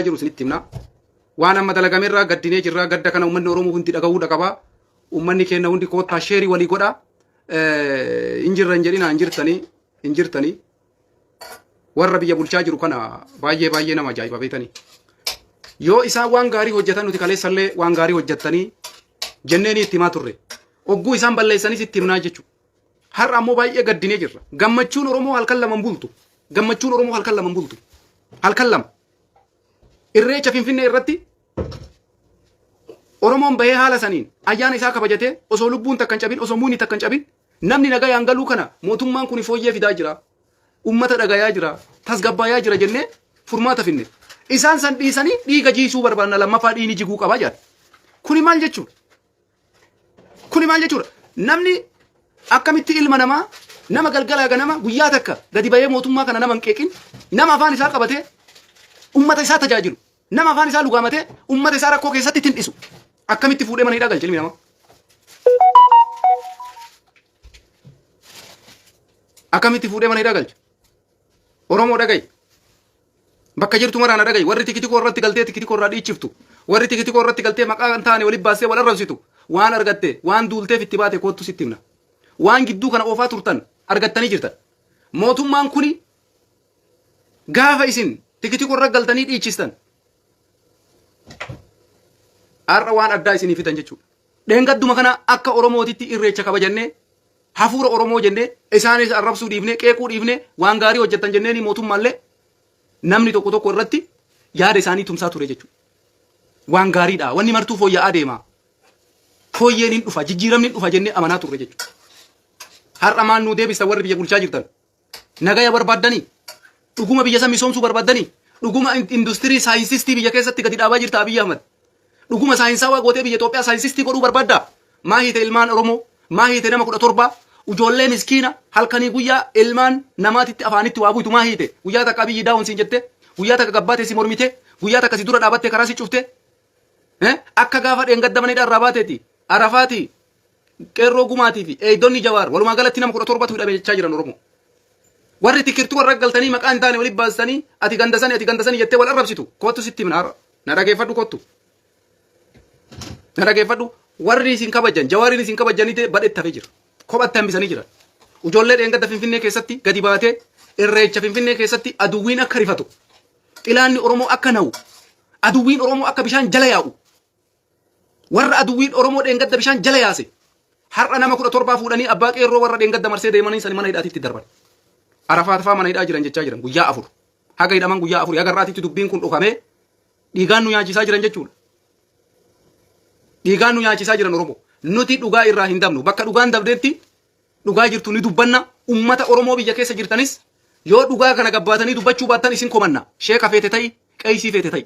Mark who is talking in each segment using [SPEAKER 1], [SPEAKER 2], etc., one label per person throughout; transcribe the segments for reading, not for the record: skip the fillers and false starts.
[SPEAKER 1] jiru sinitti himna. Waan amma dalagameerraa gaddinee jirraa gadda kana uummanni Oromoo hundi dhaga'uu qaba. Uummanni keenya hundi koottaa sheerii walii godha. Injirran jedhina injirtanii warra biyya bulchaa jiru kana baay'ee nama ajaa'iba beetanii. Yoo isaan waan gaarii hojjetan nuti kaleessallee waan gaarii hojjettanii jenneeni itti himaa turre. Ogguu isaan balleessanis itti himnaa jechuudha. Har'a ammoo baay'ee gaddinee jirra. Gammachuun Oromoo halkan lama bultu. Gammachuun Oromoo halkan lama bultu. Halkan lama. Irreecha Finfinnee irratti Oromoon bahee haala saniin ayyaana isaa kabajatee osoo lubbuun takkan cabin osoo muunni takkan cabin namni nagayaan galuu kana mootummaan kun fooyyee fidaa jira. Ummata dhagayaa jira. Tasgabbaayaa jira jennee furmaata finne. Isaan san dhiisanii dhiiga jiisuu barbaadna lammaffaa dhiini jiguu qabaa jedha. Kuni maal jechuudha? Kuni maal jechuudha? Namni akkamitti ilma namaa nama galgalaa ganama guyyaa takka gadi bahee mootummaa kana nama hin qeeqin nama afaan isaa qabatee ummata isaa tajaajilu nama afaan isaa lugaamatee ummata isaa rakkoo keessatti ittiin dhisu akkamitti fuudhee mana hidhaa galche ilmi namaa? Akkamitti fuudhee mana hidhaa galche? Oromoo dhaga'i. Bakka jirtu maraana dhaga'i. Warri tikitikoo irratti galtee tikitikoo irraa dhiichiftu. Warri tikitikoo irratti galtee maqaa kan taane waliin baasee wal arrabsitu. Waan argatte waan duulteef itti baate kootu sitti himna. Waan gidduu kana oofaa turtan argattanii jirtan. Mootummaan kuni gaafa isin tikitikoo irra galtanii dhiichistan. Har'a waan addaa isinii fitan jechuudha. Dheengadduma kana akka Oromootitti irreecha kabajannee hafuura Oromoo jennee isaanis arrabsuu dhiifnee qeequu dhiifnee waan gaarii hojjetan jenneeni mootummaallee namni tokko irratti yaada isaanii tumsaa ture jechuudha. Waan gaariidha. Wanni martuu fooyya'aa deema. Fooyyeen hin dhufa, jijjiiramni hin dhufa jennee amanaa turre jechuudha. Har'a maan nuu deebisa warri biyya bulchaa jirtan. Nagaya barbaaddanii, dhuguma biyya san misoomsuu barbaaddanii, dhuguma industirii saayinsistii biyya keessatti gadi dhaabaa jirta Abiyyi Ahmad. Dhuguma saayinsaawaa gootee biyya Itoophiyaa saayinsistii godhuu barbaaddaa. Maa hiite ilmaan Oromoo, maa hiite nama 17 ijoollee miskiina halkanii guyyaa ilmaan namaatitti afaanitti waa buutu maa hiite guyyaa takka Abiyyi daawun siin jette guyyaa takka gabbaatee si mormite guyyaa takka si dura dhaabattee karaa si cufte akka gaafa dheengadda manidha irraa baateeti Arafaati qeerroo gumaatii fi eeydonni Jawaar walumaa galatti nama 17tu hidhame jechaa jiran Oromoo. Warri tikirtuu warra galtanii maqaa hin taane waliin baasanii ati gandasanii jettee wal arrabsitu kootu sitti himna. Na dhageeffadhu kottu. Na dhageeffadhu warri isin kabajan Jawaariin isin kabajanii badhetti hafee jira. Kophatti hambisanii jiran. Ijoollee dheengadda Finfinnee keessatti gadi baatee irreecha Finfinnee keessatti aduwwiin akka rifatu. Xilaanni Oromoo akka na'u. Aduwwiin Oromoo akka bishaan jala yaa'u. Warra aduwwiin Oromoo dheengadda bishaan jala yaase. Har'a nama 17 fuudhanii abbaa qeerroo warra dheengadda marsee deemanii sani mana hidhaatitti darban. Arafaat fa'aa mana hidhaa jiran jechaa jiran guyyaa 4. Haga hidhaman guyyaa 4 haga irraatitti dubbiin kun dhufamee dhiigaan nu nyaachisaa jiran jechuudha. Dhiigaan nu nyaachisaa jiran Oromoo. Nuti dhugaa irraa hin dabnu bakka dhugaan dabdeetti dhugaa jirtu ni dubbanna ummata Oromoo biyya keessa jirtanis yoo dhugaa kana gabbaatanii dubbachuu baattan isin komanna sheeka feete ta'i qeesii feete ta'i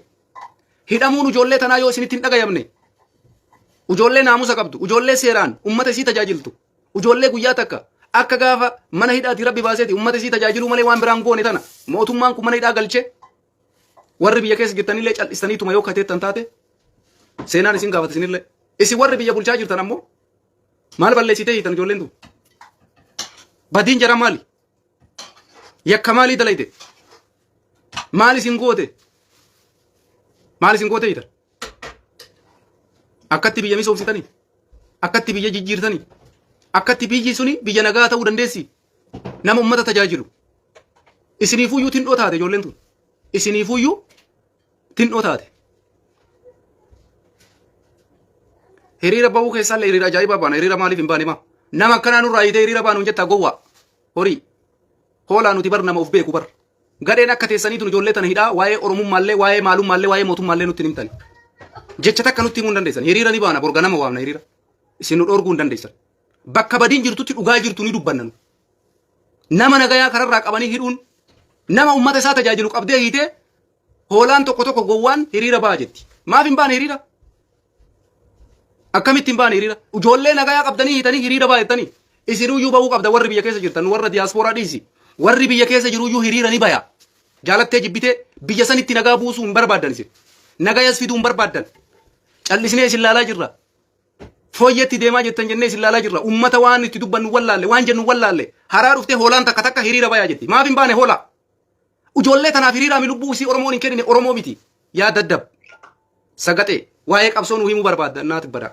[SPEAKER 1] hidhamuun ijoollee tanaa yoo isinitti hin dhagayamne ijoollee naamusa qabdu ijoollee seeraan ummata isii tajaajiltu ijoollee guyyaa takka akka gaafa mana hidhaati rabbi baaseeti ummata isii tajaajiluu malee waan biraan goone tana mootummaan kun mana hidhaa galchee warri biyya keessa jirtanillee cal'istaniituma yoo kateettan taate seenaan isin gaafata isinillee. Isi warri biyya bulchaa jirtan ammoo maal balleessitee hiitan ijoolleen tu? Badiin jara maali? Yakka maalii dalayte? Maal isin goote? Maal isin goote hiitan? Akkatti biyya misoomsitanii? Akkatti biyya jijjiirtanii? Akkatti biyyi suni biyya nagaa ta'uu dandeessi? Nama ummata tajaajilu. Isiniifuyyuu tindhoo taate ijoolleen tu? Isiniifuyyuu tindhoo taate. Hiriira bahuu keessallee hiriira ajaa'ibaa baana. Hiriira maaliif hin baane maa? Nama akkanaa nurraa hiitee hiriira baanu jetta gowwaa. Horii. Hoolaa nuti bar nama of beeku bar. Gadheen akka teessaniitu ijoollee tana hidhaa waa'ee Oromummaallee waa'ee maalummaallee waa'ee mootummaallee nutti himtani. Jecha takka nutti himuu hin dandeessan. Hiriira ni baana borga nama waamna hiriira. Isin nu dhorguu hin dandeessan. Bakka badiin jirtutti dhugaa jirtu ni dubbannan. Nama nagayaa kararraa qabanii hidhuun nama ummata isaa tajaajilu qabdee hiitee hoolaan tokko gowwaan hiriira baa jetti. Maaf hin baane hiriira? Akkamitti hin baane hiriira? Ijoollee nagayaa qabdanii hiitanii hiriira baay'attanii isinuyyuu bahuu qabda warri biyya keessa jirtan warra diyaaspooraa dhiisi. Warri biyya keessa jiruyyuu hiriira ni baya. Jaalattee jibbitee biyya sanitti nagaa buusuu hin barbaaddan isin. Nagayas fiduu hin barbaaddan. Callisnee isin laalaa jirra. Fooyyeetti deemaa jettan jennee isin laalaa jirra. Ummata waan itti dubbannu wallaalle waan jennu wallaalle haraa dhuftee hoolaan takka hiriira baya jetti. Maaf hin baane hoolaa? Ijoollee tanaaf hiriiraami lubbuu isii Oromoon hin kennine Oromoo miti. yaa daddab sagaxee waa'ee qabsoo nu himuu barbaadda naati bada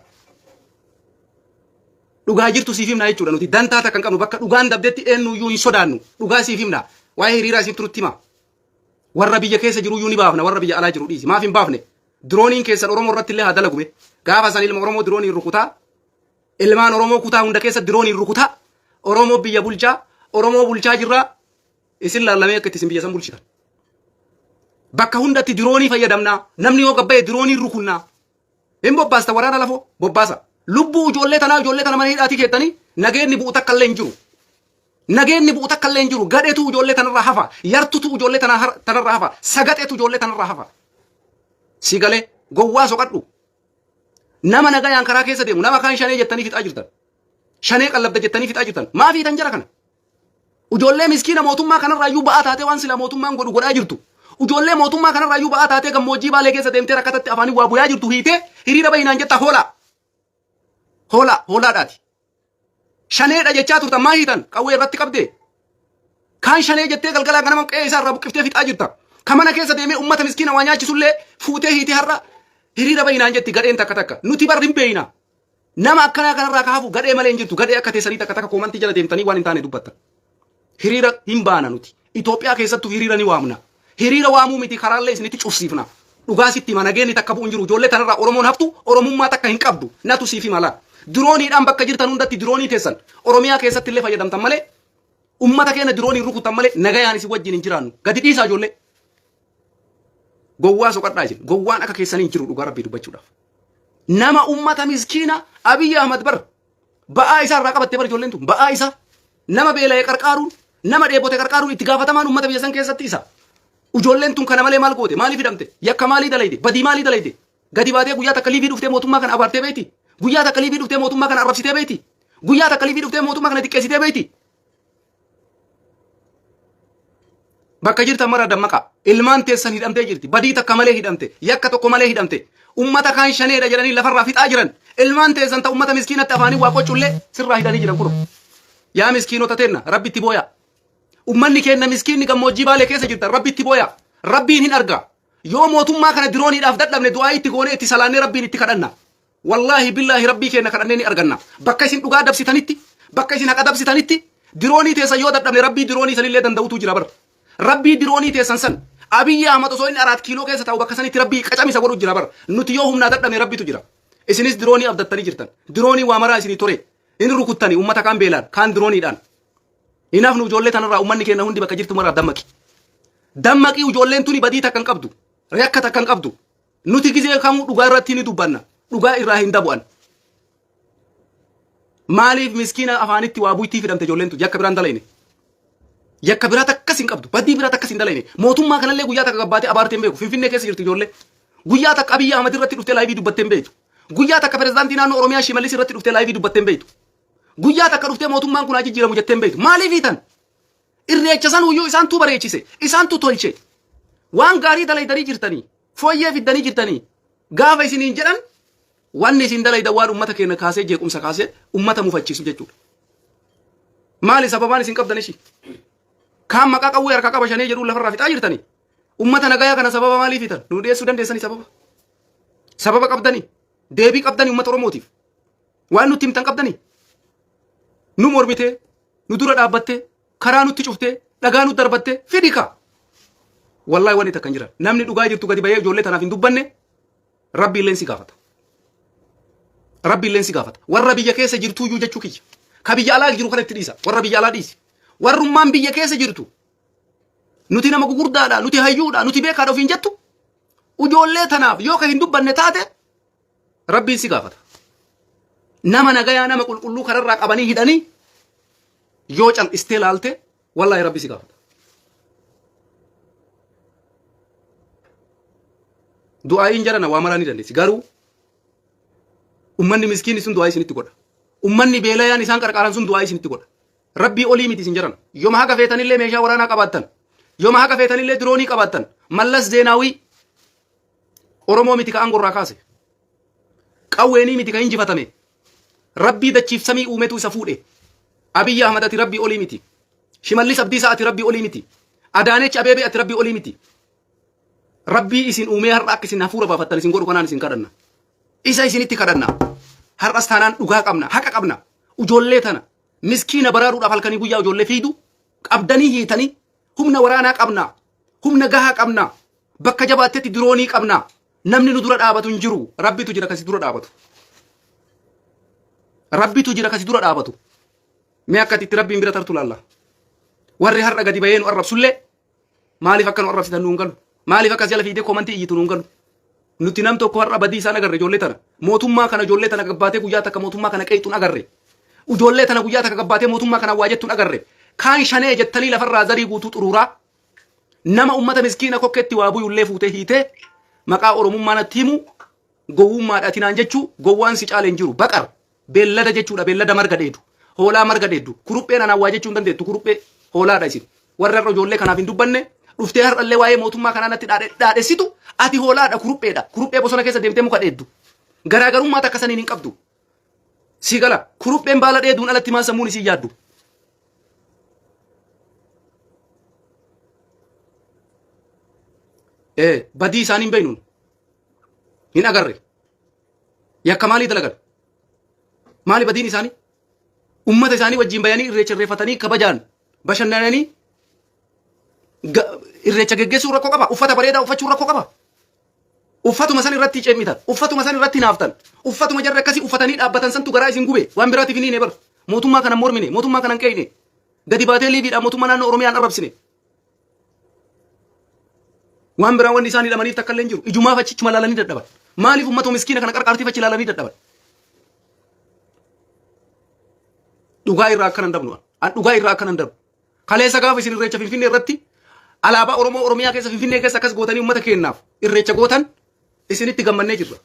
[SPEAKER 1] dhugaa jirtu siif himna jechuudha nuti dantaa takka hin qabnu bakka dhugaan dabdetti eenyuyyuu hin sodaannu dhugaa siif himna waa'ee hiriiraa isin turutti hima warra biyya keessa jiru iyyuu ni baafna warra biyya alaa jiru dhiisi maaf hin baafne dirooniin keessan oromoo irratti illee haa dalagume gaafa san ilma oromoo dirooniin rukutaa ilmaan oromoo kutaa hunda keessa dirooniin rukutaa oromoo biyya bulchaa oromoo bulchaa jirraa isin laallamee akka isin biyya san bulchitan bakka hundatti diroonii fayyadamnaa namni yoo gabbaa'e dirooniin rukunnaa hin bobbaasta waraana lafoo bobbaasa lubbuu ijoollee tana mana hidhaatii keettanii nageenni bu'u takka illee hin jiru nageenni bu'u takka illee hin jiru gadheetu ijoollee tanarraa hafa yartutu ijoollee tanarraa hafa sagaxeetu ijoollee tanarraa hafa si galee gowwaa soqadhu nama nagayaan karaa keessa deemu nama kaan shanee jettanii fixaa jirtan shanee qallabda jettanii fixaa jirtan maa fiitan jara kana ijoollee miskiina mootummaa kanarraayyuu ba'aa taatee waan sila mootummaan godhu godhaa jirtu ijoollee mootummaa kanarraayyuu ba'aa taatee gammoojjii baalee keessa deemtee rakkatatti afaanii waa buyaa jirtu hiitee hiriira bahinaan jetta hoolaadhaati shaneedha jechaa turtan maa hiitan qawwee irratti qabdee kaan shanee jettee galgalaa ganama qe'ee isaa irraa buqqiftee fixaa jirta kamana keessa deemee ummata miskiina waa nyaachisullee fuutee hiitee har'a hiriira bahinaan jetti gadheen takka nuti barri hin beeyna nama akkanaa kanarraa kaafu gadhee malee hin jirtu gadhee akka teessanii takka koomantii jala deemtanii waan hin taane dubbattan hiriira hin baana nuti Itoophiyaa keessattuu hiriira ni waamna hiriira waamuu miti karaallee isinitti cufsiifna dhugaa sitti hima nageenni takka bu'u hin jiru ijoollee tanarraa oromoon haftu oromummaa takka hin qabdu natu siif hima laa dirooniidhaan bakka jirtan hundatti diroonii teessan oromiyaa keessatti illee fayyadamtan malee ummata keenya dirooniin rukutan malee nagayaan isin wajjin hin jiraannu gadi dhiisaa ijoollee gowwaa soqadhaa jiru gowwaan akka keessanii hin jiru dhugaa rabbii dubbachuudhaaf nama ummata miskiina Abiyyi Ahmad bar ba'aa isaa irraa qabattee bar ijoolleen tun ba'aa isaa nama beela'ee qarqaaruun nama dheebote qarqaaruun itti gaafatamaan ummata biyya san keessatti isa ijoolleen tun kana malee maal goote maalii fidamte yakka maalii dalayde badii maalii dalayde gadi baatee guyyaa takka liivii dhuftee mootummaa kana abaartee beeti guyyaa takka liivii dhuftee mootummaa kana arrabsitee beeti guyyaa takka liivii dhuftee mootummaa kana xiqqeessitee beeti bakka jirtan mara dammaqa ilmaan teessan hidhamtee jirti badii takka malee hidhamte yakka tokko malee hidhamte ummata kaan shaneedha jedhanii lafarraa fixaa jiran ilmaan teessan ta ummata miskiinatti afaanii waa qocullee sirraa hidhanii jiran kuno yaa miskiinota teenna rabbitti booya ummanni keenya miskiinni gammoojjii baalee keessa jirtan rabbitti booya rabbiin hin arga yoo mootummaa kana dirooniidhaaf dadhabne du'aa itti goonee itti salaannee rabbiin itti kadhanna wallaahi billaahi rabbii keenya kadhannee ni arganna bakka isin dhugaa dabsitanitti bakka isin haqa dabsitanitti diroonii teessan yoo dadhabne rabbii diroonii sanillee danda'utu jira bara rabbii diroonii teessan san Abiyyi Ahmad osoo inni 4 kiiloo keessa taa'u bakka sanitti rabbii qacamisa godhu jira bara nuti yoo humnaa dadhabne rabbitu jira isinis diroonii abdattanii jirtan diroonii waa maraa isinii tore inni rukuttani ummata kaan beelaan kaan dirooniidhaan inaaf nu ijoollee tanarraa ummanni keenya hundi bakka jirtu maraa dammaqi ijoolleen tuni badii takka hin qabdu yakka takka hin qabdu nuti gizee kamuu dhugaa irratti ni dubbanna dhugaa irraa hin dabu'an maaliif miskiina afaanitti waa buytii fidamte ijoolleen tun yakka biraan dalayne yakka biraa takkas hin qabdu badii biraa takkas hin dalayne mootummaa kanallee guyyaa takka gabbaatee abaartee hin beeku finfinnee keessa jirti ijoollee guyyaa takka Abiyyi Ahmad irratti dhuftee laayivii dubbattee hin beektu guyyaa takka pirezidaantii naannoo Oromiyaa Shimallis irratti dhuftee laayivii dubbattee hin beektu guyyaa takka dhuftee mootummaan kun jijjiiramu jettee hin beektu maaliif hiitan irreecha san uyyuu isaantu bareechise isaantu tolche waan gaarii dalaydanii jirtanii fooyyee fiddanii jirtanii gaafa isiniin jedhan wanni isin dalayda waan ummata keenya kaasee jeequmsa kaasee ummata mufachiisu jechuudha maali sababaan isin qabdan ishi kaan maqaa qawwee harkaa qaba shanee jedhuun lafarraa fixaa jirtanii ummata nagayaa kana sababa maaliif hiitan nu dhiyeessuu dandeessanii sababa qabdanii deebii qabdanii ummata oromootiif waan nutti himtan qabdanii nu mormitee nu dura dhaabbattee karaa nutti cuftee dhagaa nutti darbattee fidika wallahi wanni takkan jira namni dhugaa jirtu gadi bayee ijoollee tanaaf hin dubbanne rabbi illeen si gaafata warra biyya keessa jirtu iyyuu jechuu kiyya ka biyya alaa jiru kana itti dhiisa warra biyya alaa dhiisi warrummaan biyya keessa jirtu nuti nama gugurdaadha nuti hayyuudha nuti beekaadha ofiin jettu ijoollee tanaaf yoo ka hin dubbanne taate rabbiin si gaafata nama nagayaa nama qulqulluu kanarraa qabanii hidhanii yoo cal'istee laalte wallahi rabbi si gaafata du'aayin jarana waa maraa ni dandeessi garuu ummanni miskiinni sun du'aa isinitti godha ummanni beelayaan isaan qarqaaran sun du'aa isinitti godha rabbii olii miti isin jaran yooma haga feetanillee meeshaa waraanaa qabaattan yooma haga feetanillee diroonii qabaattan mallas zeenaawii oromoo miti ka aangorraa kaase qawweenii miti ka injifatame rabbii dachiif samii uumetu isa fuudhe Abiyyi Ahmad ati rabbii olii miti Shimallis Abdiisaa ati rabbii olii miti Adaanech Abeebee ati rabbii olii miti Rabbii isin uumee har'a akka isin hafuura baafattan isin godhu kanaan isin kadhanna. Isa isinitti kadhanna. Har'as taanaan dhugaa qabna, haqa qabna. Ijoollee tana miskiina baraaruudhaaf halkanii guyyaa ijoollee fiidu qabdanii hiitanii humna waraanaa qabna. Humna gahaa qabna. Bakka jabaattetti diroonii qabna. Namni nu dura dhaabatu hin jiru. Rabbitu jira kasi dura dhaabatu. Rabbitu jira kasi dura dhaabatu. Mee akkatitti rabbiin bira tartu laalla. Warri har'a gadi bahee nu arrabsullee maaliif akka nu arrabsitan nuun galu? Maaliif akkas jala fiidee komantii iyyitu nuun galu? Nuti nam tokko har'a badii isaan agarre ijoollee tana. Mootummaa kana ijoollee tana gabbaatee guyyaa takka mootummaa kana qeexuun agarre. Ijoollee tana guyyaa takka gabbaatee mootummaa kana waa jettuun agarre. Kaan shanee jettanii lafarraa zarii guutuu xuruuraa. Nama ummata miskiina kokkeetti waa buyullee fuutee hiitee maqaa oromummaa natti himu gowwummaadhaatiin aan jechuu gowwaan si caale hin jiru. Baqar beellada jechuudha, beellada marga dheedu. Hoolaa marga dheedu. Kurupheen anaan waa jechuu hin dandeettu. Kuruphee hoolaadha isin. Warra har'a ijoollee kanaaf hin dubbanne dhuftee har'allee waa'ee mootummaa kanaa natti dhaadhessitu ati hoolaadha, kurupheedha. Kuruphee bosona keessa deemtee muka dheeddu. Garaagarummaa takka saniin hin qabdu. Si gala kurupheen baala dheeduun alatti maan sammuun isii yaaddu. Badii isaanii hin beeknuun hin agarre. Yakka maalii dalagan? Maali badiin isaanii? Ummata isaanii wajjin bayanii irreecha irreeffatanii kabajaan bashannananii irreecha geggeessuu rakkoo qaba. Uffata bareedaa uffachuu rakkoo qaba. Uffatuma san irratti ceemitan, uffatuma san irratti naaftan, uffatuma jarri akkasii uffatanii dhaabbatan santu garaa isin gube. Waan biraatiif hin bar. Mootummaa kana mormine, mootummaa kana hin qeeyne. Gadi baatee liibiidhaan mootummaa naannoo Oromiyaan arrabsine. Waan biraan wanni isaanii hidhamaniif takka illee hin jiru. Ijumaaf achichuma ilaalanii dadhaban. Maaliif uummata miskiina kana qarqaartiif achi ilaalanii dadhaban? Dhugaa irraa akka nan dabnu. Dhugaa irraa akka nan dabnu. Kaleessa gaafa isin irreecha Finfinnee irratti alaabaa Oromoo Oromiyaa keessa Finfinnee keessa akkas gootanii uummata keenyaaf irreecha gootan isinitti gammannee jirra.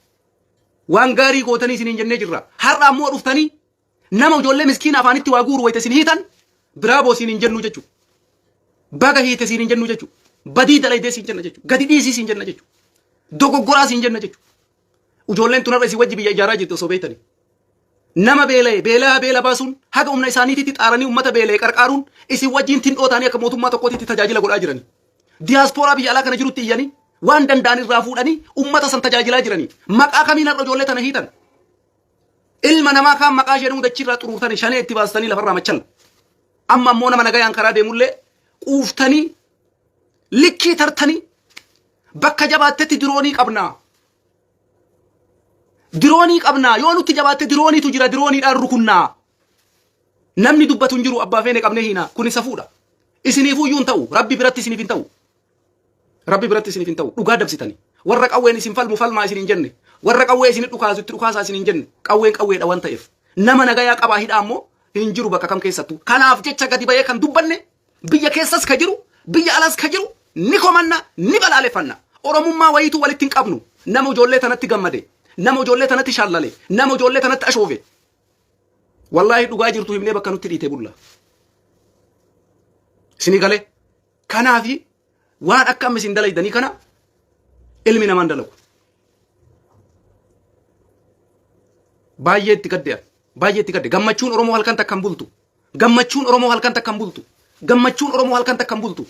[SPEAKER 1] Waan gaarii gootanii isiniin jennee jirra. Har'a ammoo dhuftanii nama ijoollee miskiina afaanitti waa guuru wayita isin hiitan biraaboo isiniin jennu jechuudha. Baga hiite isiniin jennu jechuudha. Badii dalaydee siin jenna jechuudha. Gadi dhiisii siin jenna jechuudha. Dogoggoraa siin jenna jechuudha. Ijoolleen tunarra isin wajji biyya ijaaraa jirtu osoo beektanii. Nama beela baasuun haga humna isaaniititti xaaranii uummata beela'e qarqaaruun isin wajjin tindhootaanii akka mootummaa tokkootitti tajaajila godhaa jiranii. Diyaaspooraa biyya alaa kana jirutti iyyanii waan danda'an irraa fuudhanii uummata san tajaajilaa jiranii. Maqaa kamiin har'a ijoollee tana hiitan? Ilma namaa kaan maqaa ishee dachirraa xuruurtanii shanee itti baastanii lafarraa machan. Amma ammoo nama nagayaan karaa deemullee quuftanii likkii tartanii bakka jabaattetti diroonii qabnaa. Diroonii qabnaa. Yoo nutti jabaatte dirooniitu jira, dirooniidhaan rukunnaa. Namni dubbatu hin jiru abbaa feene qabnee hiinaa. Kun isa fuudha. Isiniifuu iyyuu hin ta'u. Rabbi biratti isiniif hin ta'u. Rabbi biratti isiniif hin ta'u. Dhugaa dabsitanii. Warra qawween isin falmu falmaa isin hin jenne. Warra qawwee isin dhukaasutti dhukaasaa isin hin jenne. Qawween qawweedha waan ta'eef. Nama nagayaa qabaa hidhaa ammoo hin jiru bakka kam keessattuu. Kanaaf jecha gadi bayee kan dubbanne biyya keessas ka jiru, biyya alas ka jiru ni komanna, ni balaaleffanna. Oromummaa wayiitu walitti hin qabnu. Nama ijoollee tanatti gammade. Nama ijoollee tanatti shallale. Nama ijoollee tanatti ashoofe. Wallaahi dhugaa jirtu himnee bakka nutti dhiitee bulla. Isinii galee. Kanaafi waan akka amma isin dalaydanii kana ilmi namaan dalagu. Baay'ee itti gadde'a. Baay'ee itti gadde. Gammachuun Oromoo halkan takkan bultu. Gammachuun Oromoo halkan takkan bultu. Gammachuun Oromoo halkan takkan bultu.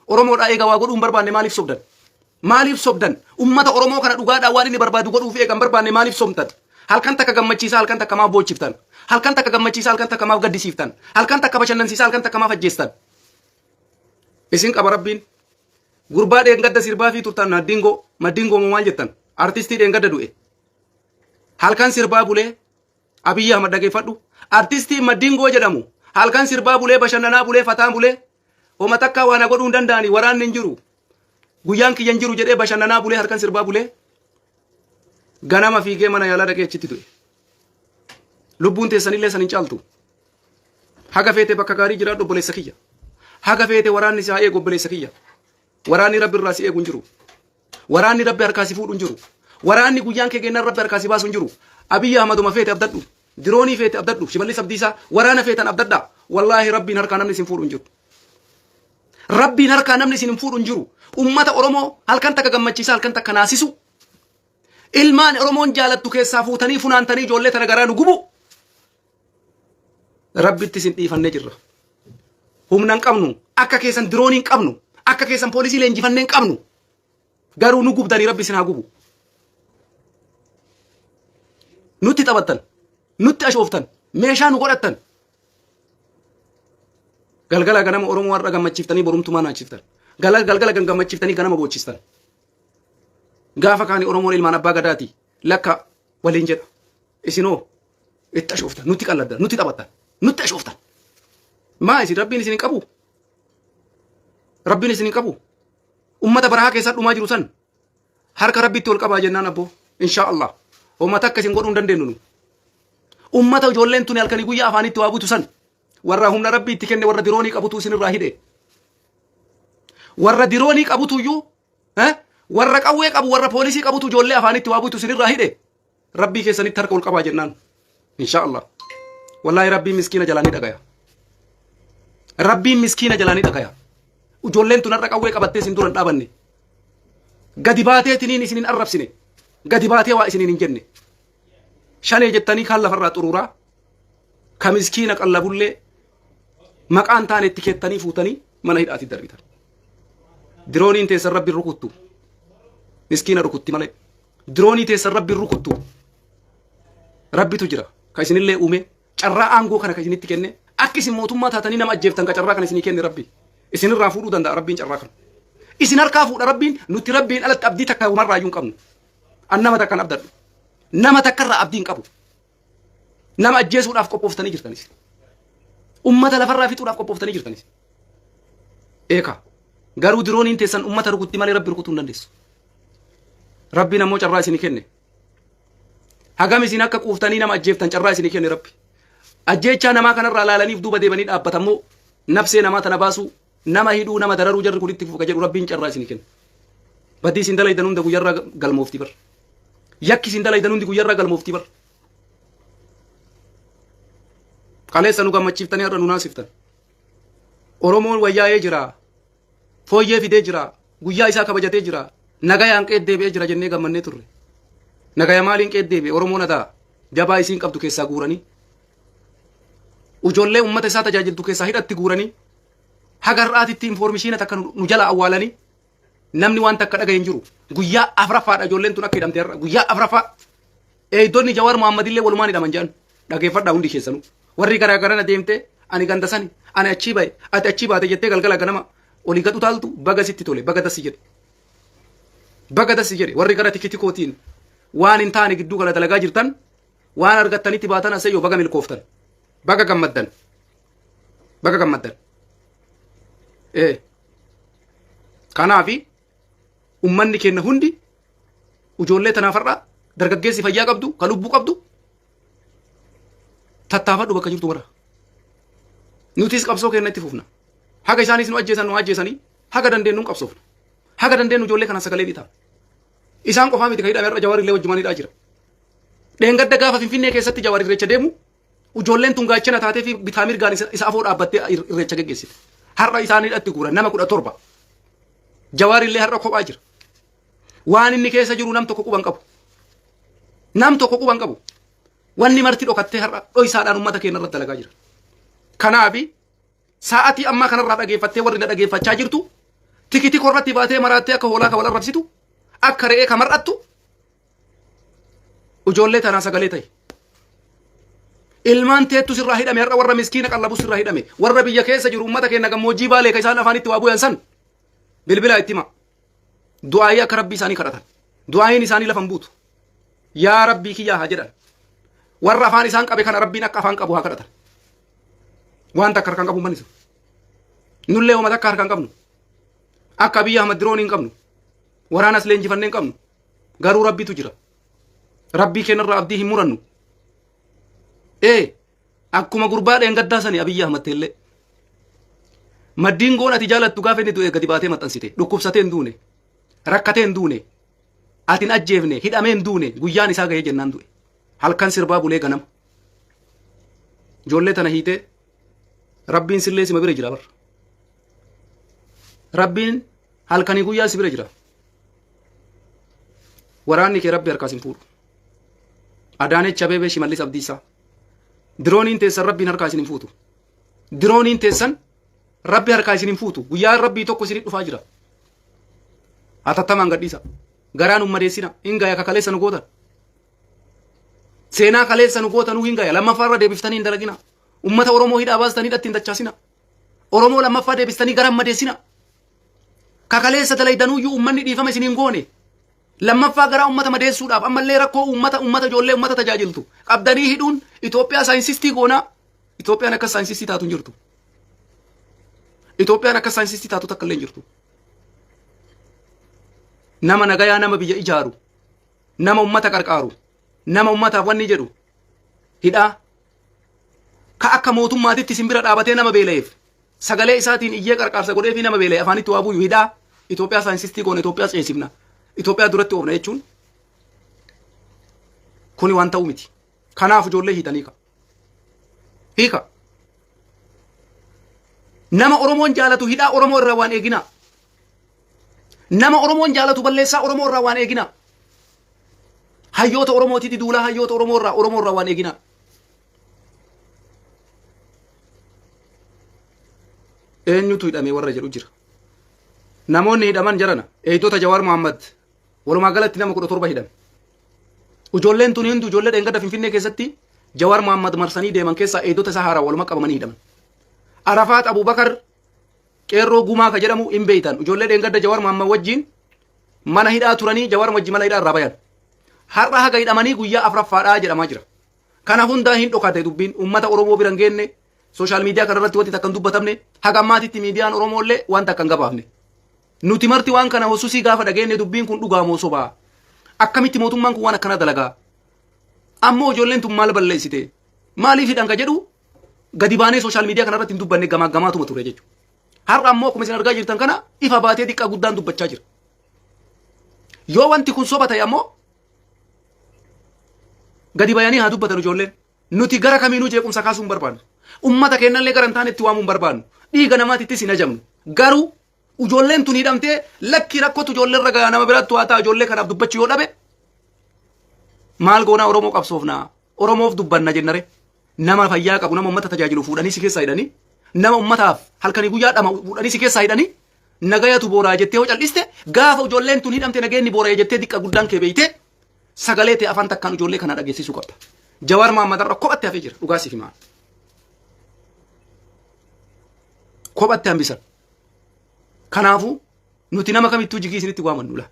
[SPEAKER 1] Oromoodhaa eegaa waa godhuu hin barbaanne maaliif sobdan? Maaliif sobdan? Ummata Oromoo kana dhugaadhaan waan inni barbaadu godhuuf eegan barbaanne maaliif sobdan? Halkan takka gammachiisaa, halkan takka maaf boochiftan? Halkan takka gammachiisaa, halkan takka maaf gaddisiiftan? Halkan takka bashannansiisaa, halkan takka maaf ajjeestan? Isin qaba Rabbiin. Gurbaa dheengadda sirbaa fi turtan maddingoo maal jettan? Artistii dheengadda du'e. Halkan sirbaa bulee Abiyyi Ahmad dhageeffadhu. Artistii maddingoo jedhamu. Halkan sirbaa bulee bashannanaa bulee fataan bulee homa takka waan godhuu hin danda'ani waraanni hin jiru. Guyyaan kiyyan jiru jedhee bashannanaa bulee halkan sirbaa bulee ganama fiigee mana yaalaa dhaqee achitti du'e. Lubbuun teessanillee san hin caaltu. Haga feete bakka gaarii jiraadhu obboleessa kiyya. Haga feete waraanni isaa eegu obboleessa kiyya. Waraanni Rabbi irraa si eegu hin jiru. Waraanni Rabbi harkaa si fuudhu hin jiru. Waraanni guyyaan kee gennaan Rabbi harkaa si baasu hin jiru. Abiyyi Ahmaduma feete abdadhu. Diroonii feete abdadhu. Shimallis Abdiisaa waraana feetan abdadha. Wallaahi Rabbiin harkaa namni isin fuudhu hin jiru. Rabbiin harkaa namni isin fuudhu hin jiru. Ummata Oromoo halkan takka gammachiisaa, halkan takka naasisu. Ilmaan Oromoon jaalattu keessaa fuutanii funaantanii ijoollee tana garaa nu gubu. Rabbitti isin dhiifannee jirra. Humna hin qabnu. Akka keessan diroonii hin qabnu. Akka keessan poolisii leenjifannee hin qabnu. Garuu nu gubdanii rabbi isin haa gubu. Nutti taphattan, nutti ashooftan, meeshaa nu godhattan. Galgala ganama Oromoo warra gammachiiftanii borumtumaa naachiftan. Galgala gammachiiftanii ganama boochistan. Gaafa kaanii Oromoon ilmaan abbaa gadaati lakka waliin jedha. Isinoo itti ashooftan, nutti qalladdan, nutti taphattan, nutti ashooftan. Maa isin rabbiin isin hin qabu? Rabbiin isin hin qabu? Ummata barahaa keessaa dhumaa jiru san harka rabbitti ol qabaa jennaan abboo. Inshaa Allah. Ummata akka isin godhuu hin dandeenyu nu. Ummata ijoolleen tuni halkanii guyyaa afaanitti waa buutu san warra humna rabbi itti kenne warra diroonii qabutu isinirraa hidhe. Warra diroonii qabutu iyyuu warra qawwee qabu warra poolisii qabutu ijoollee afaanitti waa buutu isinirraa hidhe. Rabbii keessanitti harka ol qabaa jennaan. Inshaa Allah. Wallahi rabbiin miskiina jalaa ni dhagaya. Rabbiin miskiina jalaa ni dhagaya. Ijoolleen tun har'a qawwee qabattee isin dura hin dhaabanne. Gadi baateetiniin isin hin arrabsine. Gadi baatee waa isiniin hin jenne. Shanee jettanii kaan lafarraa xuruuraa ka miskiina qallabullee maqaan taane itti keettanii fuutanii mana hidhaatti darbitan. Dirooniin teessan rabbiin rukuttu. Miskiina rukutti malee. Diroonii teessan rabbiin rukuttu. Rabbitu jira. Ka isinillee uume carraa aangoo kana ka isinitti kenne akka isin mootummaa taatanii nama ajjeeftan ka carraa kana isinii kenne rabbi. Isinirraa fuudhuu danda'a rabbiin carraa kana. Isin harkaa fuudha rabbiin nuti rabbiin alatti abdii takka umarraa iyyuu hin qabnu. An nama takkan abdadhu. Nama takkarraa abdii hin qabu. Nama ajjeesuudhaaf qophooftanii jirtanis. Ummata lafarraa fixuudhaaf qophooftanii jirtanis. Eeka. Garuu dirooniin teessan ummata rukutti malee rabbi rukutuu hin dandeessu. Rabbiin ammoo carraa isinii kenne. Hagam isin akka quuftanii nama ajjeeftan carraa isinii kenne rabbi. Ajjeechaa namaa kanarraa laalaniif duuba deebanii dhaabbatammoo nafsee namaa tana baasuu nama hidhuu nama dararuu jarri kulitti fuuqa jedhu rabbiin carraa isinii kenne. Badii isin dalaydan hunda guyyarraa galmoofti bar. Yakki isin dalaydan hundi guyyarraa galmoofti bar. Kaleessa nu gammachiiftanii har'a nu naasiftan. Oromoon wayyaa'ee jira. Fooyyee fidee jira. Guyyaa isaa kabajatee jira. Nagayaan qeeddeebi'ee jira jennee gammannee turre. Nagaya maaliin qeeddeebi'e Oromoon adaa jabaa isiin qabdu keessaa guuranii. Ijoollee uummata isaa tajaajiltu keessaa hidhatti guuranii. Hagarraatitti informeeshinii takka nu jala awwaalanii. Namni waan takka dhagaye hin jiru. Guyyaa afraffaadha ijoolleen tun akka hidhamte har'a. Guyyaa afraffaa. Eeydonni Jawaar Muhammadillee walumaan hidhaman jedhan. Dhageeffadhaa hundi keessanuu. Warri garaa garana deemtee ani ganda sani ani achii bahe ati achii baate jettee galgala ganama olii gad utaaltu baga sitti tole baga dassi jedhe. Baga dassi jedhe warri gara tikootiin waan hin taane gidduu kana dalagaa jirtan waan argattanitti baatan aseyyoo baga milkooftan. Baga gammaddan. Baga gammaddan. Kanaafi ummanni kenna hundi ijoollee tanaaf har'a dargaggeessi fayyaa qabdu ka lubbuu qabdu tattaafadhu bakka jirtu mara. Nutis qabsoo kenna itti fufna. Haga isaanis nu ajjeesanii haga dandeenyu nu qabsoofna. Haga dandeenyu ijoollee kana sagalee bitaa. Isaan qofaa miti ka hidhame irra Jawaarillee wajjumaanidhaa jira. Dheengadda gaafa Finfinnee keessatti Jawaar irreecha deemu ijoolleen tun gaachana taatee fi bitaa mirgaan isa afoo dhaabbattee irreecha geggeessite. Har'a isaanidhatti guuran nama 17. Jawaarillee har'a kophaa jira. Waan inni keessa jiru nam tokko quban qabu. Nam tokko quban qabu. Wanni marti dhokattee har'a dho'isaadhaan uummata keenya irratti dalagaa jira. Kanaafi sa'aatii ammaa kanarraa dhageeffattee warri na dhageeffachaa jirtu tikiti korratti baatee maraattee akka hoolaa ka wal arrabsitu akka re'ee ka mar'attu ijoollee tanaa sagalee ta'e. Ilmaan teettu sirraa hidhame har'a warra miskiina qallabu sirraa hidhame warra biyya keessa jiru uummata keenya gammoojjii baalee ka isaan afaanitti waa bu'an san bilbila itti hima. Du'aayii akka rabbii isaanii kadhatan. Du'aayiin isaanii lafan buutu. Yaa rabbii kiyyaa haa jedhan. Warra afaan isaan qabe kana rabbiin akka afaan qabu haa kadhatan. Waan takka harkaan qabu manisu. Nullee uummata akka harkaan qabnu. Akka Abiy Ahmad diroonii hin qabnu. Waraanas leenjifannee hin qabnu. Garuu rabbiitu jira. Rabbii keenyarraa abdii hin murannu. Akkuma gurbaa dheengaddaa sani Abiy Ahmad illee. Maddiin goon ati jaalattu gaafa inni du'e gadi baatee maxxansite. Dhukkubsatee hin duune. Rakkatee hin duune. Ati hin ajjeefne hidhamee hin duune guyyaan isaa gahee jennaan du'e. Halkan sirbaa bulee ganama. Ijoollee tana hiitee rabbiin sillee sima bira jira bar. Rabbiin halkanii guyyaa si bira jira. Waraanni kee rabbi harkaas hin fuudhu. Adaanech Abeebee Shimallis Abdiisaa. Dirooniin teessan rabbiin harkaa isin hin fuutu. Dirooniin teessan rabbi harkaa isin hin fuutu. Guyyaa rabbii tokko isin dhufaa jira. Atattamaan gadhiisa. Garaan ummadeessina. Hingaya ka kaleessa nu gootan. Seenaa kaleessa nu gootan hingaya. Lammaffaarra deebiftanii hin dalagina. Ummata Oromoo hidhaa baastanii hidhatti hin dachaasina. Oromoo lammaffaa deebistanii gara madeessina. Ka kaleessa dalaydanuyyuu ummanni dhiifama isin hin goone. Lammaffaa gara ummata madeessuudhaaf ammallee rakkoo ummata ijoollee ummata tajaajiltu. Qabdanii hidhuun Itoophiyaa saayinsistii goonaa. Itoophiyaan akka saayinsistii taatu hin jirtu. Itoophiyaan akka saayinsistii taatu takka illee hin jirtu. Nama nagayaa nama biyya ijaaru. Nama ummata qarqaaru. Nama ummataaf wanni jedhu. Hidhaa. Ka akka mootummaatitti simbira dhaabatee nama beela'eef. Sagalee isaatiin iyyee qarqaarsa godhee fi nama beela'e afaanitti waa bu'u hidhaa. Itoophiyaa saayinsistii goone Itoophiyaa ceesifna. Itoophiyaa duratti oofna jechuun. Kuni waan ta'u miti. Kanaaf ijoollee hiitanii ka. Hiika. Nama Oromoon jaalatu hidhaa Oromoo irraa waan eegina. Nama Oromoon jaalatu balleessaa Oromoo irraa waan eegina. Hayyoota Oromootiiti duulaa hayyoota Oromoo irraa waan eegina. Eenyutu hidhamee warra jedhu jira. Namoonni hidhaman jarana eeyitoota Jawaar Mohammad walumaa galatti nama 17 hidhame. Ijoolleen tuni hundi ijoollee dheengadda Finfinnee keessatti Jawaar Mohammad marsanii deeman keessaa eeyitoota isaa haaraa waluma qabamanii hidhaman. Arafaat Abubakar qeerroo gumaa ka jedhamu hin beeytan. Ijoollee dheengadda Jawaar Mohammad wajjin mana hidhaa turanii Jawaar wajjin mana hidhaa irraa bayan. Har'a haga hidhamanii guyyaa afuraffaadhaa jedhamaa jira. Kana hundaa hin dhokate dubbiin uummata Oromoo bira hin geenne sooshaal miidiyaa kanarratti wanti takka hin dubbatamne haga ammaatitti miidiyaan Oromoollee waan takka hin gabaafne. Nuti marti waan kana hosusii gaafa dhageenne dubbiin kun dhugaa moo sobaa. Akkamitti mootummaan kun waan akkana dalagaa. Ammoo ijoolleen tun maal balleessite? Maaliif hidhan ka jedhu gadi baanee sooshaal miidiyaa kanarratti hin dubbanne gamaatuma ture jechuudha. Har'a ammoo akkuma isin argaa jirtan kana ifa baatee xiqqaa guddaan dubbachaa jira. Yoo wanti kun soba ta'e ammoo gadi bayanii haa dubbatan ijoolleen. Nuti gara kamiinuu jeequmsa kaasuu hin barbaannu. Ummata kennallee gara hin taanetti waamuu hin barbaannu. Dhiiga namaatittis hin ajamnu. Garuu ijoolleen tun hidhamtee lakki rakkootu ijoollee irra gahaa nama biraatti waa ta'a ijoollee kanaaf dubbachuu yoo dhabe maal goonaa Oromoo qabsoofnaa Oromoof dubbanna jennare nama fayyaa qabu nama ummata tajaajilu fuudhanii si keessaa hidhanii nama ummataaf halkanii guyyaa dhama fuudhanii si keessaa hidhanii nagayatu booraa jettee hoo cal'iste gaafa ijoolleen tun hidhamte nageenni booraa jettee diqqa guddaan kee beeyte sagalee ta'e afaan takkaan ijoollee kana dhageessisuu qabda. Jawaar Mohammad irra kophatti hafee jira dhugaa siif himaa. Kophatti hambisan. Kanaafuu nuti nama kamittuu jigii isinitti waamannu la.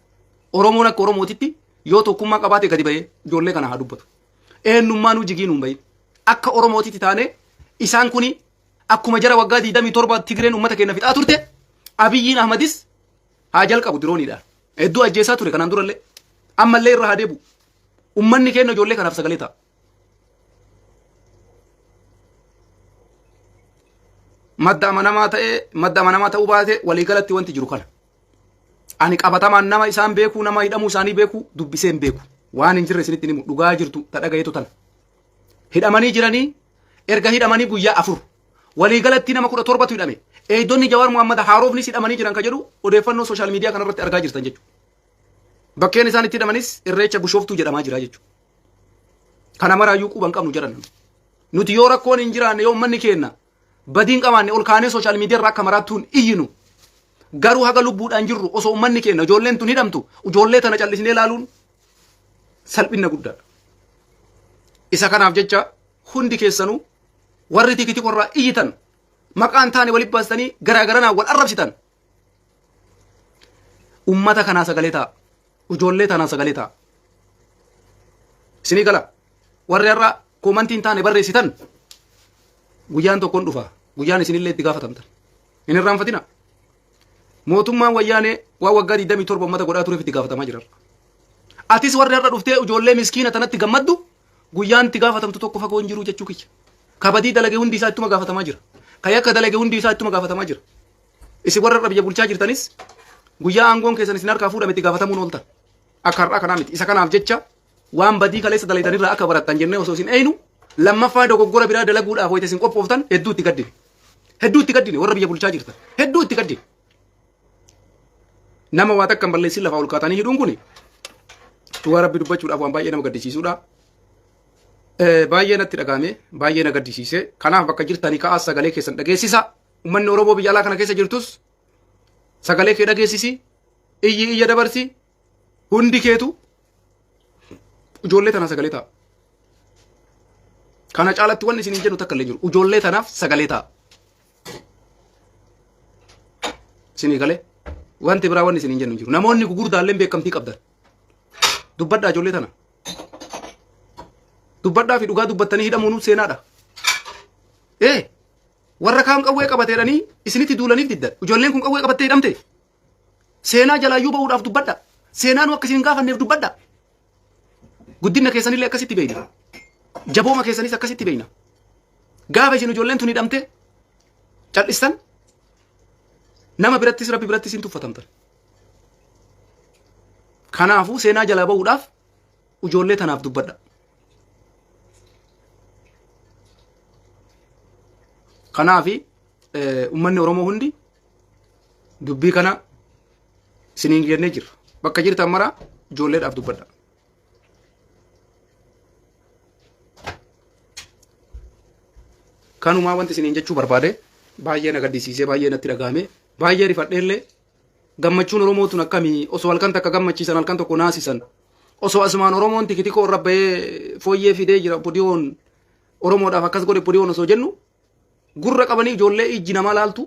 [SPEAKER 1] Oromoon akka Oromootitti yoo tokkummaa qabaate gadi bahee ijoollee kana haa dubbatu. Eenyummaa nu jigii nuun bahin. Akka Oromootitti taane isaan kuni akkuma jara waggaa 27 Tigreen uummata keenya fixaa turte Abiyyiin Ahmadis haa jalqabu dirooniidhaan. Hedduu ajjeesaa ture kanaan durallee. Ammallee irra haa deebu. Uummanni keenya ijoollee kanaaf sagalee ta'a. Madda amanamaa ta'uu baate waliigalatti wanti jiru kana. Ani qabatamaan nama isaan beeku nama hidhamuu isaanii beeku dubbiseen beeku. Waan hin jirre isinitti himu dhugaa jirtu dhagayeetu tana. Hidhamanii jiranii erga hidhamanii guyyaa 4 waliigalatti nama 17tu hidhame. Eeydonni Jawaar Mohammad haaroofnis hidhamanii jiran ka jedhu odeeffannoo sooshaal miidiyaa kanarratti argaa jirtan jechuudha. Bakkeen isaan itti hidhamanis irreecha Bishooftuu jedhamaa jira jechuudha. Kana maraayyuu quban qabnu jedhan. Nuti yoo rakkoon hin jiraanne yoo manni keenna badiin qabaanne ol kaanee sooshaal miidiyaa irraa akka maraattuun iyyinu garuu haga lubbuudhaan jirru osoo ummanni keenya ijoolleen tun hidhamtu ijoollee tana callisnee ilaaluun salphina guddaadha. Isa kanaaf jecha hundi keessanuu warri tikiti qorraa iyyitan maqaan taane walitti baastanii garaagaraan wal arrabsitan ummata kanaa sagalee ta'a ijoollee tanaa sagalee ta'a. Isinii gala warri irraa koomantiin taane barreessitan guyyaan tokkoon dhufa guyyaan isinillee itti gaafatamtan hin irraanfatina. Mootummaan wayyaanee waa waggaa 27 ummata godhaa tureef itti gaafatamaa jira. Atis warri irra dhuftee ijoollee miskiina tanatti gammaddu guyyaan itti gaafatamtu tokko fagoo hin jiru jechuu kiyya. Kabadii dalage hundi isaa ittuma gaafatamaa jira. Kayakka dalage hundi isaa ittuma gaafatamaa jira. Isin warra irra biyya bulchaa jirtanis guyyaa aangoon keessan isin harkaa fuudhame itti gaafatamuun ooltan. Akka har'aa kanaa miti. Isa kanaaf jecha waan badii kaleessa dalaytanirraa akka barattan jennee osoo isin eeynu lammaffaa dogoggora biraa dalaguudhaaf wayita isin qophooftan hedduu itti gaddine. Hedduu itti gaddine warra biyya bulchaa jirtan. Hedduu itti gaddine. Nama waa takkan balleessin lafa ol kaatanii hidhuun kuni dhugaa rabbi dubbachuudhaaf waan baay'ee nama gaddisiisuudha. Baay'ee natti dhagahame baay'ee na gaddisiise. Kanaaf bakka jirtanii ka'aa sagalee keessan dhageessisa. Uummanni Oromoo biyya alaa kana keessa jirtus sagalee kee dhageessisi. iyya dabarsi hundi keetu ijoollee tana sagalee ta'a. Kana caalatti wanni isin jennu takka illee jiru. Ijoollee tanaaf sagalee ta'a. Isinii galee wanti biraa wanni isin jennu jiru. Namoonni gurguddaallee beekamtii qabdan. Dubbadhaa ijoollee tana. Dubbadhaa fi dhugaa dubbattanii hidhamuun seenaadha. Warra kaan qawwee qabateedhanii isinitti duulaniif diddan. Ijoolleen kun qawwee qabattee hidhamte. Seenaa jalaayyuu ba'uudhaaf dubbadha. Seenaan akka isin gaafanneef dubbadha. Guddina keessanillee akkasitti beeyna. Jabooma keessanis akkasitti beeyna. Gaafa isin ijoolleen tun hidhamte cal'istan nama birattis rabbi birattis hin tuffatamtan. Kanaafuu seenaa jalaa ba'uudhaaf ijoollee tanaaf dubbadha. Kanaafi ummanni Oromoo hundi dubbii kana isiniin jennee jirra. Bakka jirtan mara ijoolleedhaaf dubbadha. Kanumaa wanti isiniin jechuu barbaade baay'ee na gaddisiisee baay'ee natti dhagahame baay'ee rifadheellee gammachuun Oromootun akkamii osoo halkan takka gammachiisan halkan tokko naasisan osoo asumaan Oromoon tikitiko irra bahee fooyyee fidee jira podiyoon Oromoodhaaf akkas godhe podiyoon osoo jennu gurra qabanii ijoollee ijji namaa laaltu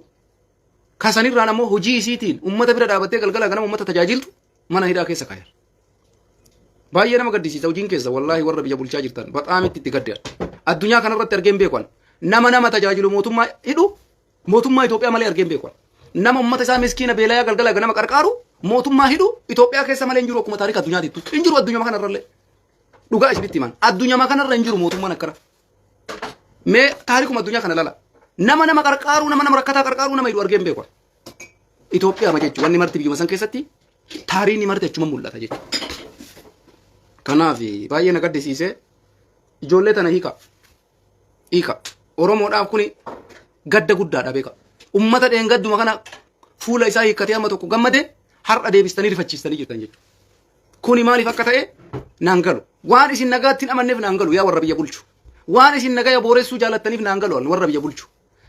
[SPEAKER 1] kasanirraan ammoo hojii isiitiin ummata bira dhaabattee galgala ganama ummata tajaajiltu mana hidhaa keessa kaayar. Baay'ee nama gaddisiisa hojiin keessa wallaahi warra biyya bulchaa jirtan baxaam itti gaddeera. Addunyaa kanarratti argeen beekan nama tajaajilu mootummaa hidhu mootummaa Itoophiyaa malee argeen beekan. Nama ummata isaa miskiina beelayaa galgala ganama qarqaaru mootummaa hidhu Itoophiyaa keessa malee hin jiru akkuma taarika addunyaatiitu. Hin jiru addunyaa kanarrallee. Dhugaa isinitti himan addunyaa kanarra hin jiru mootummaan akkana. Mee taarikuma addunyaa kana lala. Nama qarqaaru nama rakkataa qarqaaru nama hidhu argeen beekan. Itoophiyaa ma jechuun wanni marti biyyuma san keessatti taariin marti achuma mul'ata jechuudha. Kanaaf baay'ee na gaddisiisee ijoollee tana hiika. Oromoodhaaf kuni gadda guddaadha beeka. Ummata dheengadduma kana fuula isaa hiikkatee amma tokko gammade har'a deebistanii rifachiistanii jirtan jechuudha. Kuni maaliif akka ta'e naan galu. Waan isin nagaatti hin amanneef naan galu yaa warra biyya bulchu. Waan isin nagaya booressuu jaalattaniif naan galu warra biyya bulchu.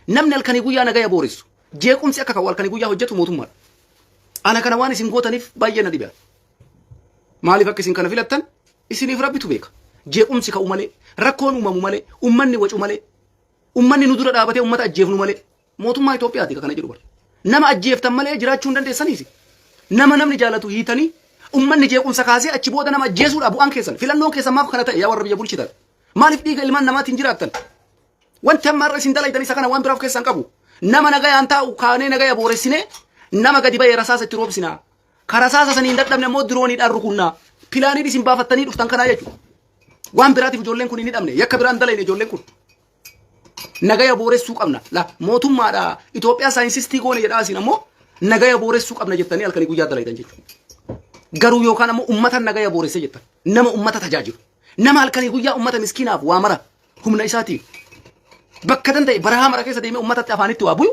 [SPEAKER 1] Namni halkanii guyyaa nagaya booressu. Jeequmsi akka ka'u halkanii guyyaa hojjetu mootummaadha. Ana kana waan isin gootaniif baay'ee na dhiba. Maaliif akka isin kana filattan isiniif rabbitu beeka. Jeequmsi ka'u malee, rakkoon uumamu malee, ummanni wacu malee, ummanni nu dura dhaabatee ummata ajjeefnu malee, mootummaa Itoophiyaati kana jedhu bara. Nama ajjeeftan malee jiraachuu hin dandeessaniisi. Namni jaalatu hiitanii ummanni jeequmsa kaasee achi booda nama ajjeesuudha bu'aan keessan. Filannoon keessan maaf kana ta'e yaa warra biyya bulchitan. Maaliif dhiiga ilmaan namaatiin jiraattan? Wanti amma irra isin dalaytan isa kana waan biraaf keessan qabu. Nama nagayaan taa'u kaanee nagaya booressine nama gadi ba'ee rasaasa itti roobsina. Ka rasaasa saniin dadhabne immoo dirooniidhaan rukunnaa. Pilaanii isin baafattanii dhuftan kanaa jechuudha. Waan biraatiif ijoolleen kun hin hidhamne yakka biraan dalayne ijoolleen kun. Nagaya booressuu qabna. La mootummaadha Itoophiyaa saayinsistii goone jedhaa isin ammoo nagaya booressuu qabna jettanii halkanii guyyaa dalaytan jechuudha. Garuu yookaan ammoo ummata nagaya booresse jettan. Nama ummata tajaajilu. Nama halkanii guyyaa ummata miskiinaaf waa mara humna isaatiin. Bakka danda'e barahaa mara keessa deemee ummatatti afaanitti waa buyu.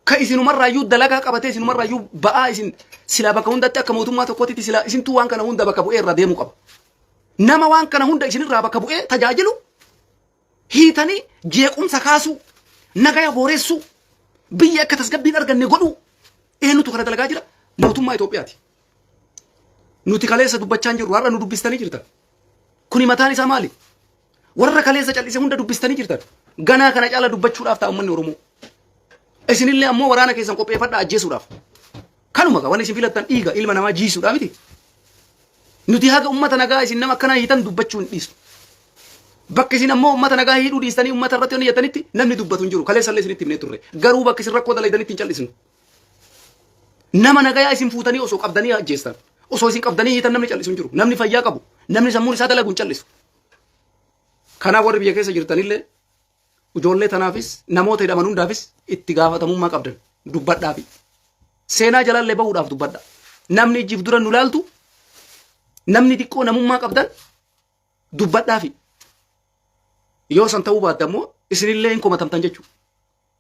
[SPEAKER 1] Ka isinumarraayyuu dalagaa qabatee isinumarraayyuu ba'aa isin sila bakka hundatti akka mootummaa tokkotti sila isintu waan kana hunda bakka bu'ee irra deemuu qaba. Nama waan kana hunda isinirraa bakka bu'ee tajaajilu hiitanii jeequmsa kaasuu nagaya booressuu biyya akka tasgabbiin arganne godhuu eenyutu kana dalagaa jira mootummaa Itoophiyaati. Nuti kaleessa dubbachaa hin jirru har'a nu dubbistanii jirtan. Kuni mataan isaa maali? Warra kaleessa callisee hunda dubbistanii jirtan. Ganaa kana caala dubbachuudhaaf ta'a uummanni Oromoo. Isinillee ammoo waraana keessan qopheeffadhaa ajjeesuudhaaf. Kanuma wanni isin filattan dhiiga ilma namaa jiisuudhaaf miti. Nuti haga ummata nagaa isin nama akkanaa hiitan dubbachuu hin dhiisu. Bakka isin ammoo ummata nagaa hiidhuu dhiistanii ummata irratti hojii jettanitti namni dubbatu hin jiru. Kaleessallee isinitti himnee turre. Garuu bakka isin rakkoo dalaydanitti hin callisinu. Nama nagayaa isin fuutanii osoo qabdanii ajjeestan. Osoo isin qabdanii hiitan namni callisu hin jiru. Namni fayyaa qabu. Namni sammuun isaa dalagu hin callisu. Kanaaf warri biyya keessa jirtanillee ijoollee tanaafis namoota hidhaman hundaafis itti gaafatamummaa qabdan dubbadhaafi. Seenaa jalallee bahuudhaaf dubbadha. Namni ijjiif dura nu laaltu namni xiqqoo namummaa qabdan dubbadhaafi. Yoo san ta'uu baadda ammoo isinillee hin komatamtan jechuudha.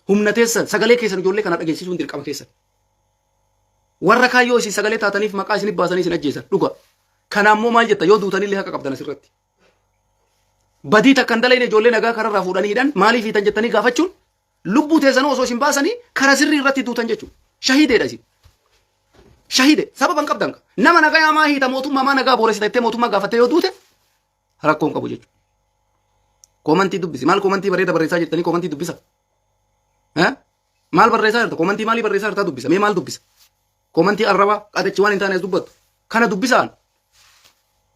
[SPEAKER 1] Humna teessan sagalee keessan ijoollee kana dhageessisuun dirqama keessan. Warra kaayyoo isin sagalee taataniif maqaa isinif baasanii isin ajjeesan dhuga. Kana ammoo maal jetta yoo duutanillee haqa qabdan asirratti. Badii takkan dalayne ijoollee nagaa kararraa fuudhanii hidhan maaliif hiitan jettanii gaafachuun lubbuu teessanoo osoo isin baasanii kara sirrii irratti duutan jechuudha. Shahiideedha isin. shahide sababan qabdan nama nagaa maa hiita mootummaa nagaa booresitettee mootummaa gaafattee yoo duute rakkoon qabu jechuudha. Komantii dubbisi maal komantii bareeda barreessaa jirtanii komantii dubbisa. Maal barreessaa jirta komantii maalii barreessaa jirta dubbisa mee maal dubbisa. Komantii arraba qatechi waan hin taanes dubbatu kana dubbisaan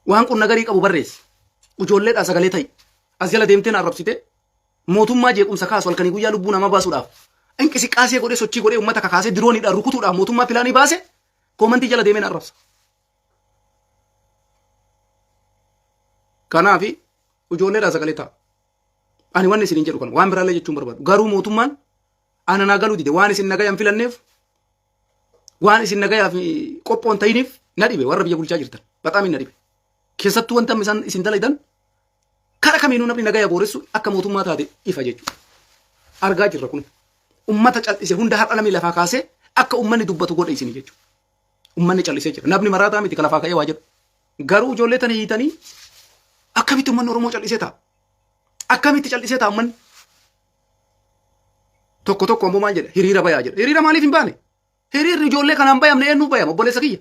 [SPEAKER 1] waan qunna garii qabu barreessi. Ijoolleedhaa sagalee ta'i as jala deemteen arrabsite mootummaa jeequmsa kaasu halkanii guyyaa lubbuu nama baasuudhaaf inqisiqaasee godhee sochii godhee uummata kakaasee dirooniidhaan rukutuudhaaf mootummaa pilaanii baase komantii jala deemeen arrabsa. Kanaafi ijoolleedhaa sagalee ta'a. Ani waan isin jedhu kana waan biraallee jechuun barbaadu garuu mootummaan ana naa galuu dide waan isin nagayaan filanneef waan isin nagayaaf qophoon ta'iniif na dhibe warra biyya bulchaa jirtan baxaam na dhibe keessattuu wanta isaan isin dalagan kara kamiinuu namni nagaya booressu akka mootummaa taate ifa jechuudha. Argaa jirra kun ummata cal'ise hunda har'a namni lafaa kaasee akka ummanni dubbatu godhe isin jechuudha. Ummanni cal'isee jira namni maraataa miti ka lafaa ka'ee waa jedhu garuu ijoollee tana hiitanii akkamitti ummanni Oromoo cal'isee ta'a. Akkamitti cal'isee ta'a ummanni tokko tokko ammoo maal jedha hiriira bayaa jedha hiriira maaliif hin baane hiriirri ijoollee kanaan bayamne eenyuuf bayama obboleessa kiyya.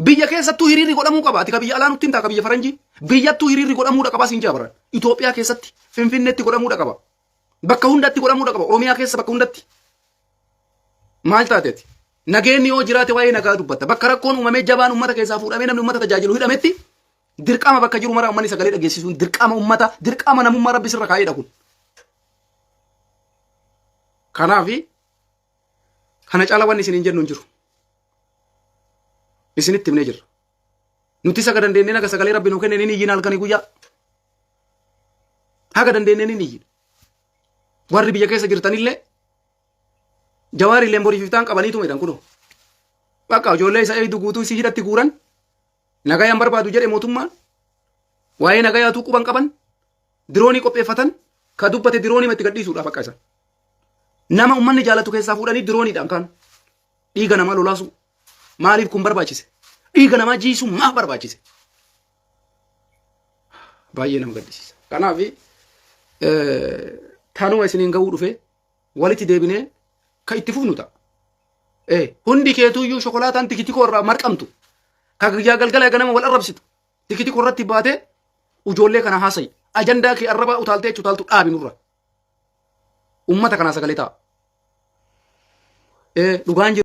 [SPEAKER 1] Biyya keessattuu hiriirri godhamuu qaba ati ka biyya alaa nutti hin ta'a ka biyya faranjii biyyattuu hiriirri godhamuudha qaba siin jaabaran Itoophiyaa keessatti Finfinneetti godhamuudha qaba bakka hundatti godhamuudha qaba Oromiyaa keessa bakka hundatti maal taateeti nageenyi yoo jiraate waa'ee nagaa dubbatta bakka rakkoon uumamee jabaan uummata keessaa fuudhamee namni uummata tajaajilu hidhametti dirqama bakka jiru mara uummanni sagalee dhageessisuun dirqama uummata dirqama namummaa rabbi sirra kaa'eedha kun. Kanaafi kana caala wanni isin hin jennu hin jiru. Isinitti himnee jirra. Nuti saga dandeenyee naga sagalee rabbi nuu kenne ni iyyiin halkanii guyyaa. Haga dandeenyee ni iyyiin. Warri biyya keessa jirtanillee jawaarillee borii fiftaan qabaniitu meedhan kunoo. Bakka ijoollee isa eeydu guutuu isii hidhatti guuran nagayaan barbaadu jedhe mootummaan waa'ee nagayaatuu quban qaban diroonii qopheeffatan ka dubbate diroonii itti gadhiisuudhaaf akka isaan. Nama ummanni jaalatu keessaa fuudhanii dirooniidhaan kan dhiiga namaa lolaasu maaliif kun barbaachise dhiiga namaa jiisuu maaf barbaachise baay'ee nama gaddisiisa. Kanaaf taanuma isiniin ga'uu dhufe walitti deebinee ka itti fufnu ta'a. Hundi keetuyyuu shokolaataan tikitikoo irraa marqamtu ka guyyaa galgala ganama wal arrabsitu tikitikoo irratti baatee ijoollee kana haasayi ajandaa kee arraba utaaltee utaaltu dhaabi nurra. Ummata kana sagalee ta'a. Dhugaan